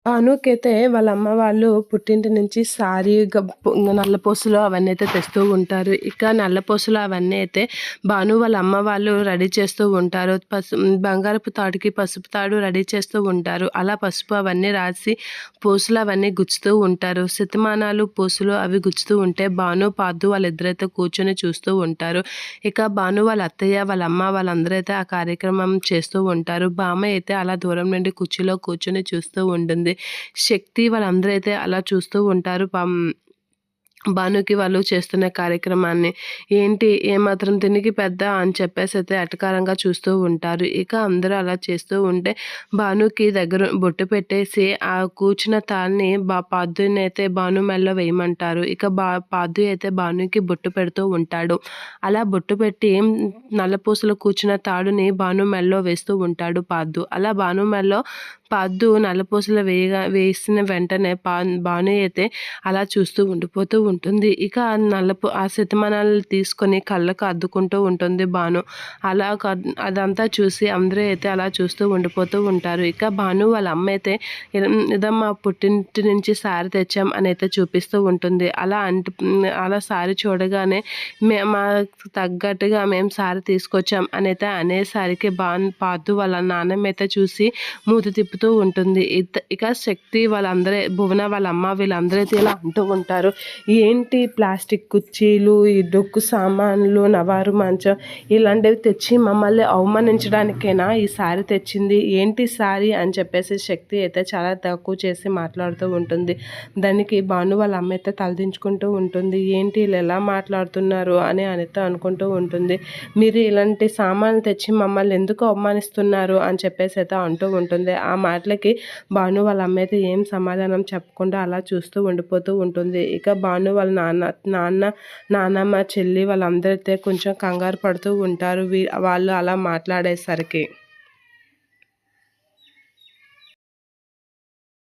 భానుకైతే వాళ్ళ అమ్మ వాళ్ళు పుట్టింటి నుంచి సారీ, నల్లపూసలు అవన్నీ అయితే తెస్తూ ఉంటారు. ఇక నల్లపూసలు అవన్నీ అయితే భాను వాళ్ళ అమ్మ వాళ్ళు రెడీ చేస్తూ ఉంటారు. బంగారపు తాడుకి పసుపు తాడు రెడీ చేస్తూ ఉంటారు. అలా పసుపు అవన్నీ రాసి పూసలు అవన్నీ గుచ్చుతూ ఉంటారు. శతమానాలు పూసలు అవి గుచ్చుతూ ఉంటే భాను పాదు వాళ్ళిద్దరైతే కూర్చొని చూస్తూ ఉంటారు. ఇక భాను వాళ్ళ అత్తయ్య వాళ్ళ అమ్మ వాళ్ళందరూ అయితే ఆ కార్యక్రమం చేస్తూ ఉంటారు. బామ్మ అయితే అలా దూరం నుండి కుర్చీలో కూర్చొని చూస్తూ ఉంటుంది. శక్తి వాళ్ళందరూ అయితే అలా చూస్తూ ఉంటారు. భానుకి వాళ్ళు చేస్తున్న కార్యక్రమాన్ని. ఏంటి ఏమాత్రం దీనికి పెద్ద అని చెప్పేసి అయితే ఎటకారంగా చూస్తూ ఉంటారు. ఇక అందరూ అలా చేస్తూ ఉంటే భానుకి దగ్గర బొట్టు పెట్టేసి ఆ కూర్చున్న తాళ్ళని పాదుని అయితే భాను మెడలో వేయమంటారు. ఇక పాదు అయితే భానుకి బొట్టు పెడుతూ ఉంటాడు. అలా బొట్టు పెట్టి నల్లపూసలు కూర్చున్న తాడుని భాను మెడలో వేస్తూ ఉంటాడు పాదు. అలా భాను మెడలో పాదు నల్లపూసలు వేసిన వెంటనే భాను అయితే అలా చూస్తూ ఉండిపోతూ ఉంటుంది. ఇక ఆ శతమానాలు తీసుకొని కళ్ళకు అద్దుకుంటూ ఉంటుంది భాను. అలా అదంతా చూసి అందరూ అయితే అలా చూస్తూ ఉండిపోతూ ఉంటారు. ఇక భాను వాళ్ళ అమ్మ అయితే ఇదమ్మా పుట్టింటి నుంచి సారీ తెచ్చాం అని అయితే చూపిస్తూ ఉంటుంది. అలా సారీ చూడగానే మాకు తగ్గట్టుగా మేము సారీ తీసుకొచ్చాం అని అయితే అనేసరికి పాదు వాళ్ళ నాన్నమ్మ అయితే చూసి మూతి తిప్పుతూ ఉంటుంది. ఇక శక్తి వాళ్ళందరూ భువన వాళ్ళ అమ్మ వీళ్ళందరూ అయితే ఇలా అంటూ ఉంటారు. ఏంటి ప్లాస్టిక్ కుర్చీలు, ఈ డొక్కు సామాన్లు, నవారు మంచం ఇలాంటివి తెచ్చి మమ్మల్ని అవమానించడానికైనా ఈ సారీ తెచ్చింది, ఏంటి సారీ అని చెప్పేసి శక్తి అయితే చాలా తక్కువ చేసి మాట్లాడుతూ ఉంటుంది. దానికి భాను వాళ్ళ అమ్మ అయితే తలదించుకుంటూ ఉంటుంది. ఏంటి వీళ్ళు ఎలా మాట్లాడుతున్నారు అని అనిత అనుకుంటూ ఉంటుంది. మీరు ఇలాంటి సామాన్లు తెచ్చి మమ్మల్ని ఎందుకు అవమానిస్తున్నారు అని చెప్పేసి అయితే అంటూ ఉంటుంది. ఆ మాటలకి భాను వాళ్ళ అమ్మ అయితే ఏం సమాధానం చెప్పకుండా అలా చూస్తూ ఉండిపోతూ ఉంటుంది. ఇక భాను వాళ్ళ నాన్నమ్మ చెల్లి వాళ్ళందరైతే కొంచెం కంగారు పడుతూ ఉంటారు వాళ్ళు అలా మాట్లాడేసరికి.